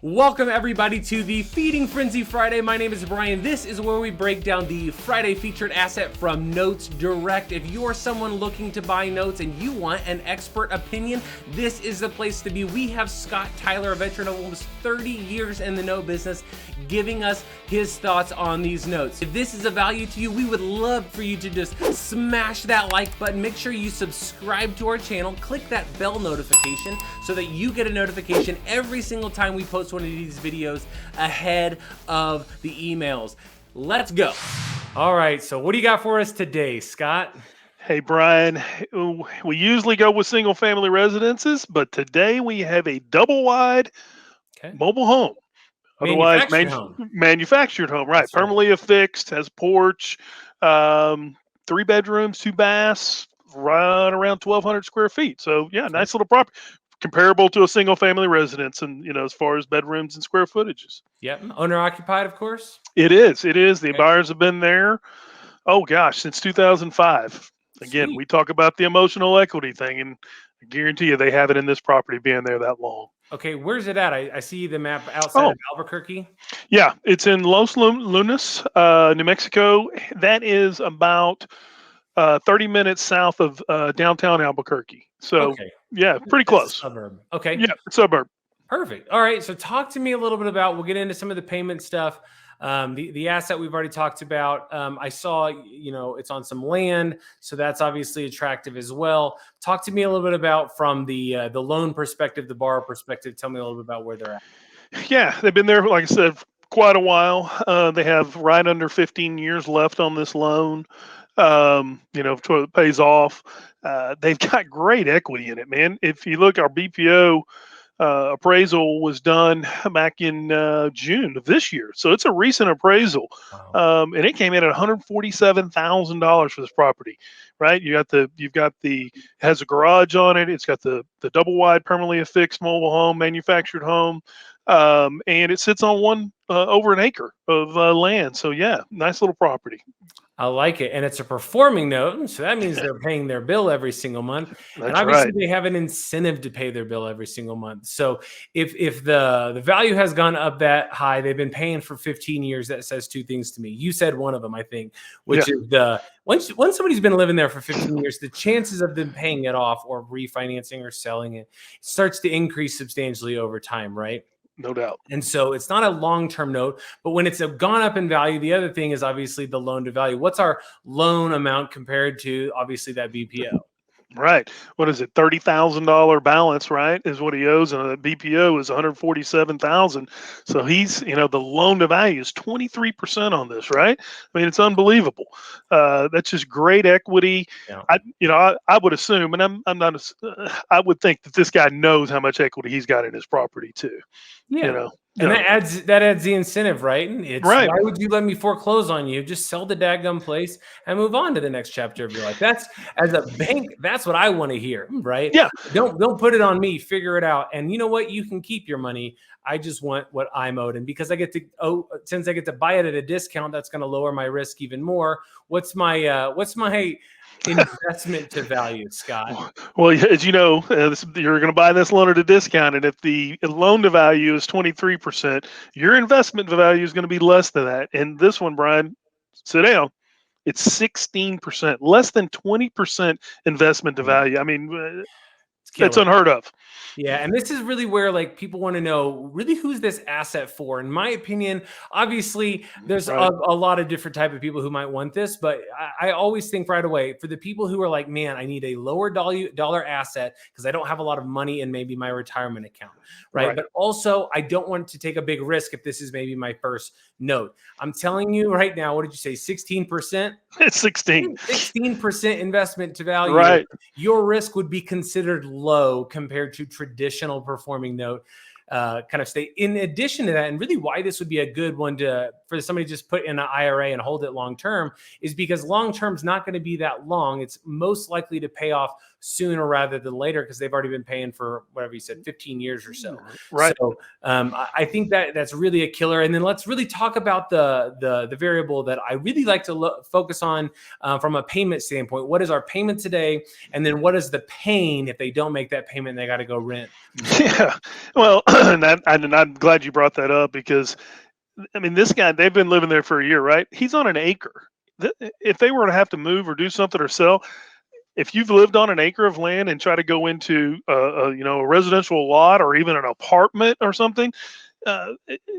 Welcome everybody to the Feeding Frenzy Friday. My name is Brian. This is where we break down the Friday featured asset from Notes Direct. If you're someone looking to buy notes and you want an expert opinion, this is the place to be. We have Scott Tyler, a veteran of almost 30 years in the note business, giving us his thoughts on these notes. If this is a value to you, we would love for you to just smash that like button. Make sure you subscribe to our channel, click that bell notification so that you get a notification every single time we post one of these videos ahead of the emails. Let's go. All right, so what do you got for us today, Scott? Hey, Brian, we usually go with single family residences, but today we have a double wide mobile home. Otherwise, manufactured home, right? That's right. Permanently affixed, has a porch, 3 bedrooms, 2 baths, right around 1,200 square feet. So, yeah, nice little property. Comparable to a single family residence, and as far as bedrooms and square footages. Yep, owner occupied, of course. It is. The buyers have been there, oh gosh, since 2005. Again, Sweet. we talk about the emotional equity thing, and I guarantee you they have it in this property being there that long. Okay, where's it at? I see the map outside of Albuquerque. Yeah, it's in Los Lunas, New Mexico. That is about 30 minutes south of downtown Albuquerque. So, yeah, pretty close. Suburb. Okay. Yeah, suburb. Perfect. All right. So talk to me a little bit about, we'll get into some of the payment stuff. The asset we've already talked about. I saw, it's on some land, so that's obviously attractive as well. Talk to me a little bit about, from the loan perspective, the borrower perspective. Tell me a little bit about where they're at. Yeah, they've been there, like I said, quite a while. They have right under 15 years left on this loan. Until it pays off. They've got great equity in it, man. If you look, our BPO appraisal was done back in June of this year, so it's a recent appraisal. Wow. And it came in at $147,000 for this property. Right, it has a garage on it. It's got the double wide permanently affixed mobile home, manufactured home, and it sits on over an acre of land. So yeah, nice little property. I like it. And it's a performing note, so that means they're paying their bill every single month. That's and obviously right. They have an incentive to pay their bill every single month. So if the value has gone up that high, they've been paying for 15 years, that says two things to me. You said one of them, I think, which is once somebody's been living there for 15 years, the chances of them paying it off or refinancing or selling it starts to increase substantially over time, right? No doubt. And so it's not a long-term note, but when it's gone up in value, the other thing is obviously the loan to value. What's our loan amount compared to obviously that BPO? Right. What is it? $30,000 balance, right? Is what he owes, and the BPO is $147,000. So he's, the loan to value is 23% on this, right? I mean, it's unbelievable. That's just great equity. Yeah. I would assume, and I'm not. I would think that this guy knows how much equity he's got in his property too. Yeah. And that adds the incentive, right? It's right. Why would you let me foreclose on you? Just sell the dadgum place and move on to the next chapter of your life. That's, as a bank, that's what I want to hear, right? Yeah. Don't put it on me. Figure it out. And you know what? You can keep your money. I just want what I'm owed. And because since I get to buy it at a discount, that's going to lower my risk even more. What's my investment to value, Scott? Well, as you know, you're going to buy this loan at a discount, and if the loan to value is 23%, your investment value is going to be less than that. And this one, Brian, sit down, it's 16%, less than 20% investment to value. I mean, that's unheard of. Yeah, and this is really where people want to know really who's this asset for. In my opinion, obviously there's a lot of different type of people who might want this, but I always think right away for the people who are like, man, I need a lower dollar asset because I don't have a lot of money in maybe my retirement account, right? But also I don't want to take a big risk if this is maybe my first note. I'm telling you right now, what did you say? 16%? It's 16% investment to value. Right. Your risk would be considered low compared to traditional performing note kind of state. In addition to that, and really why this would be a good one for somebody to just put in an IRA and hold it long term is because long term is not going to be that long. It's most likely to pay off sooner rather than later because they've already been paying for whatever you said, 15 years or so. Right. So I think that's really a killer. And then let's really talk about the variable that I really like to focus on from a payment standpoint. What is our payment today? And then what is the pain if they don't make that payment and they got to go rent? Yeah. Well, and I'm glad you brought that up because, I mean, this guy, they've been living there for a year, right? He's on an acre. If they were to have to move or do something or sell, if you've lived on an acre of land and try to go into a residential lot or even an apartment or something,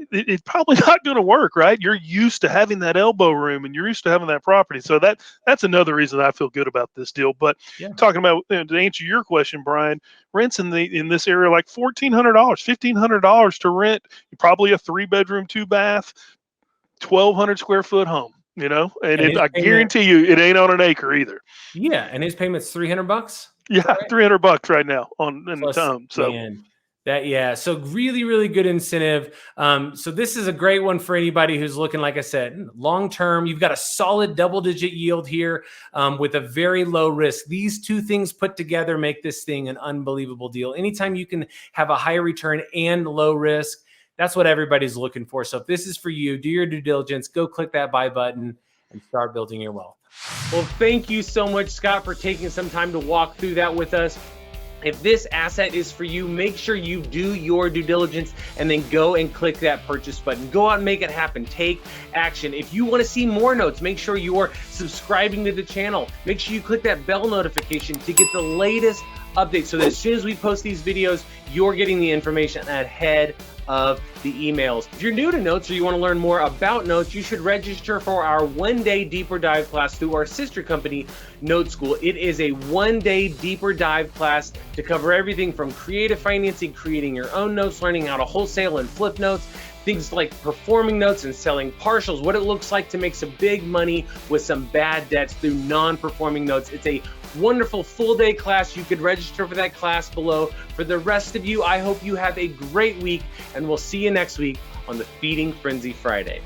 it's probably not going to work, right? You're used to having that elbow room and you're used to having that property. So that's another reason I feel good about this deal. But talking about, to answer your question, Brian, rents in this area like $1,400, $1,500 to rent probably a 3-bedroom, 2-bath, 1,200 square foot home. And I guarantee you it ain't on an acre either. Yeah, and his payment's $300. Yeah, right? $300 right now in the time. So. So really, really good incentive. So this is a great one for anybody who's looking, like I said, long-term. You've got a solid double-digit yield here with a very low risk. These two things put together make this thing an unbelievable deal. Anytime you can have a high return and low risk, that's what everybody's looking for. So if this is for you, do your due diligence, go click that buy button and start building your wealth. Well, thank you so much, Scott, for taking some time to walk through that with us. If this asset is for you, make sure you do your due diligence and then go and click that purchase button. Go out and make it happen. Take action. If you want to see more notes, make sure you're subscribing to the channel. Make sure you click that bell notification to get the latest updates so that as soon as we post these videos, you're getting the information ahead of the emails. If you're new to Notes or you want to learn more about Notes, you should register for our one-day deeper dive class through our sister company, Note School. It is a one-day deeper dive class to cover everything from creative financing, creating your own notes, learning how to wholesale and flip notes, things like performing notes and selling partials, what it looks like to make some big money with some bad debts through non-performing notes. It's a wonderful full-day class. You could register for that class below. For the rest of you, I hope you have a great week, and we'll see you next week on the Feeding Frenzy Friday.